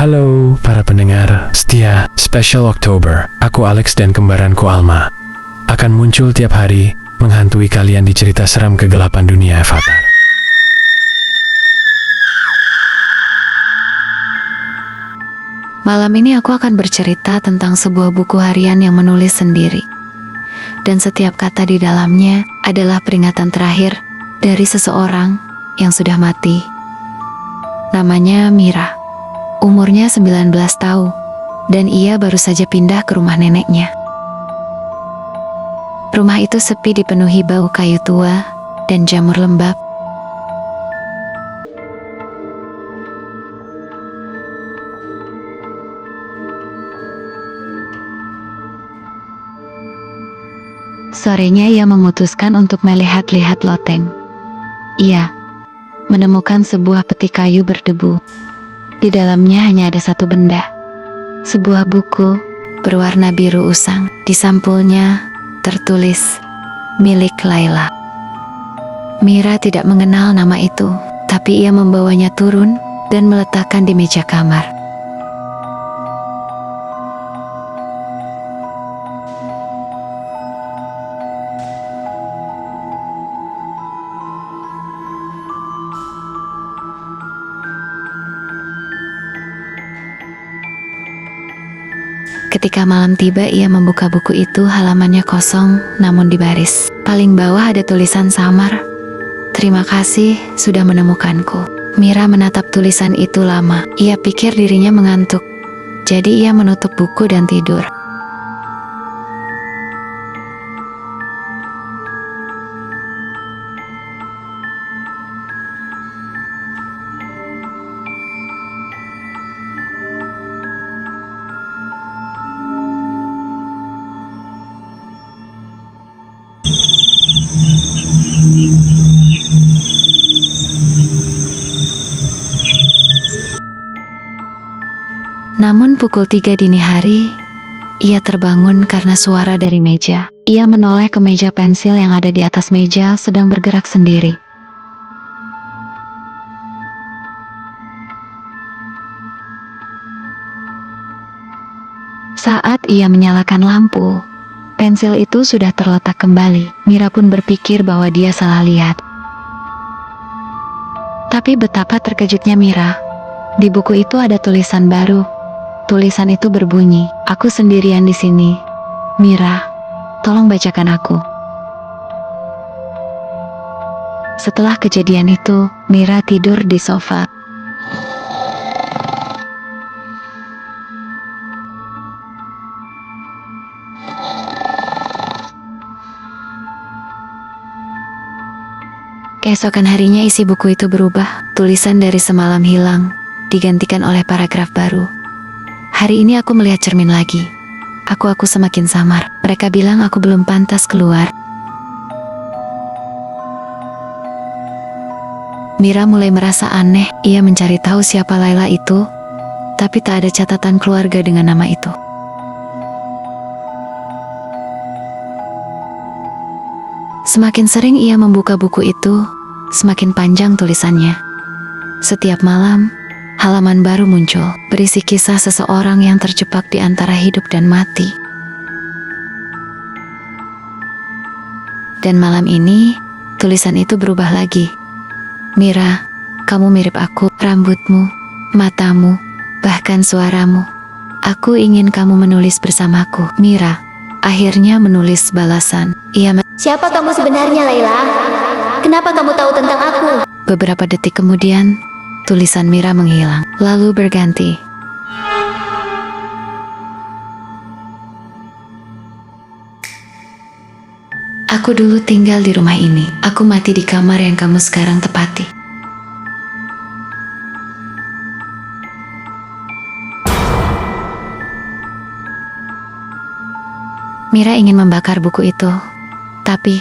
Halo para pendengar setia Special October. Aku Alex dan kembaranku Alma akan muncul tiap hari menghantui kalian di cerita seram kegelapan dunia Avatar. Malam ini aku akan bercerita tentang sebuah buku harian yang menulis sendiri. Dan setiap kata di dalamnya adalah peringatan terakhir dari seseorang yang sudah mati. Namanya Mira. Umurnya 19 tahun, dan ia baru saja pindah ke rumah neneknya. Rumah itu sepi, dipenuhi bau kayu tua dan jamur lembab. Sorenya ia memutuskan untuk melihat-lihat loteng. Ia menemukan sebuah peti kayu berdebu. Di dalamnya hanya ada satu benda, sebuah buku berwarna biru usang. Di sampulnya tertulis, milik Laila. Mira tidak mengenal nama itu, tapi ia membawanya turun dan meletakkan di meja kamar. Ketika malam tiba, ia membuka buku itu. Halamannya kosong, namun di baris paling bawah ada tulisan samar. Terima kasih sudah menemukanku. Mira menatap tulisan itu lama. Ia pikir dirinya mengantuk, jadi ia menutup buku dan tidur. Namun pukul 3 dini hari, ia terbangun karena suara dari meja. Ia menoleh ke meja pensil yang ada di atas meja sedang bergerak sendiri. Saat ia menyalakan lampu, pensil itu sudah terletak kembali. Mira pun berpikir bahwa dia salah lihat. Tapi betapa terkejutnya Mira. Di buku itu ada tulisan baru. Tulisan itu berbunyi, "Aku sendirian di sini. Mira, tolong bacakan aku." Setelah kejadian itu, Mira tidur di sofa. Keesokan harinya isi buku itu berubah. Tulisan dari semalam hilang, digantikan oleh paragraf baru. Hari ini aku melihat cermin lagi. Aku semakin samar. Mereka bilang aku belum pantas keluar. Mira mulai merasa aneh. Ia mencari tahu siapa Laila itu, tapi tak ada catatan keluarga dengan nama itu. Semakin sering ia membuka buku itu, semakin panjang tulisannya. Setiap malam, halaman baru muncul, berisi kisah seseorang yang terjebak di antara hidup dan mati. Dan malam ini, tulisan itu berubah lagi. Mira, kamu mirip aku, rambutmu, matamu, bahkan suaramu. Aku ingin kamu menulis bersamaku. Mira akhirnya menulis balasan. Siapa kamu sebenarnya, Laila? Kenapa kamu tahu tentang aku? Beberapa detik kemudian, tulisan Mira menghilang, lalu berganti. Aku dulu tinggal di rumah ini. Aku mati di kamar yang kamu sekarang tepati. Mira ingin membakar buku itu, tapi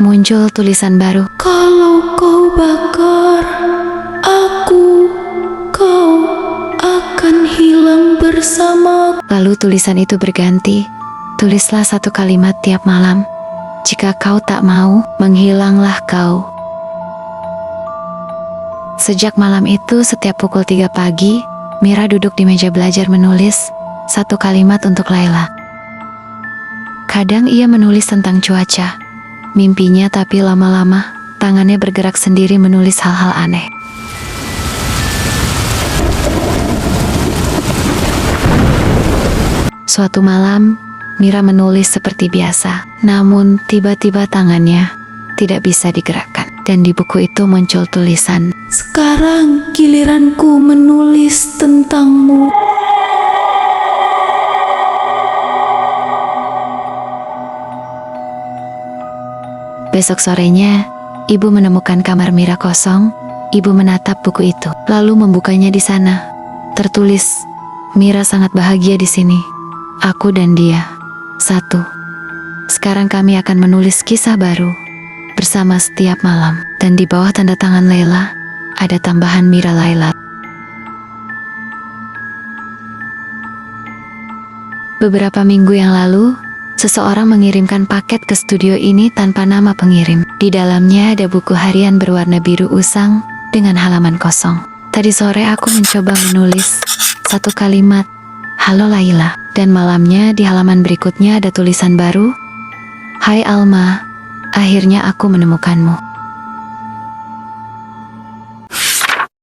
muncul tulisan baru. Kalau kau bakar aku, kau akan hilang bersama. Lalu tulisan itu berganti. Tulislah satu kalimat tiap malam. Jika kau tak mau, menghilanglah kau. Sejak malam itu, setiap pukul 3 pagi, Mira duduk di meja belajar menulis satu kalimat untuk Laila. Kadang ia menulis tentang cuaca, mimpinya, tapi lama-lama tangannya bergerak sendiri menulis hal-hal aneh. Suatu malam, Mira menulis seperti biasa, namun tiba-tiba tangannya tidak bisa digerakkan. Dan di buku itu muncul tulisan, Sekarang giliranku menulis tentangmu. Besok sorenya, ibu menemukan kamar Mira kosong. Ibu menatap buku itu, lalu membukanya. Di sana tertulis, Mira sangat bahagia di sini. Aku dan dia satu. Sekarang kami akan menulis kisah baru bersama setiap malam. Dan di bawah tanda tangan Laila ada tambahan Mira Laila. Beberapa minggu yang lalu, seseorang mengirimkan paket ke studio ini tanpa nama pengirim. Di dalamnya ada buku harian berwarna biru usang dengan halaman kosong. Tadi sore aku mencoba menulis satu kalimat, "Halo Laila." Dan malamnya di halaman berikutnya ada tulisan baru, "Hai Alma, akhirnya aku menemukanmu."